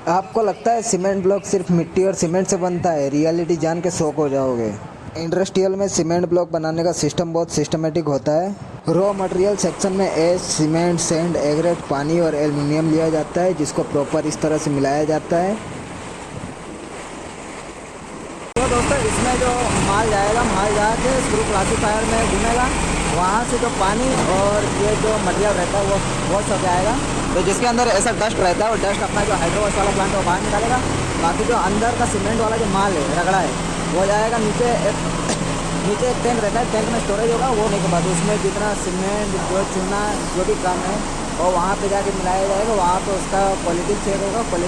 आपको लगता है सीमेंट ब्लॉक सिर्फ मिट्टी और सीमेंट से बनता है? रियलिटी जान के शॉक हो जाओगे। इंडस्ट्रियल में सीमेंट ब्लॉक बनाने का सिस्टम बहुत सिस्टमेटिक होता है। रॉ मटेरियल सेक्शन में एश, सीमेंट, सैंड, एग्रेट, पानी और एल्युमिनियम लिया जाता है, जिसको प्रॉपर इस तरह से मिलाया जाता है। तो दोस्तों, इसमें जो माल जाएगा, माल जाके स्क्रू क्लासीफायर में घूमेगा, वहाँ से जो पानी और ये जो मटेरियल रहता है वो वॉश हो जाएगा। तो जिसके अंदर ऐसा डस्ट रहता है, वो डस्ट अपना जो हाइड्रोवॉश वाला प्लांट है वो बाहर निकालेगा। बाकी जो अंदर का सीमेंट वाला जो माल है, रगड़ा है, वो जाएगा नीचे। नीचे एक टैंक रहता है, टैंक में स्टोरेज होगा। वो होने के बाद उसमें जितना सीमेंट, जो चूना, जो भी काम है, वो वहाँ पे जाके मिलाया जाएगा। वहाँ पे उसका क्वालिटी चेक होगा। क्वालिटी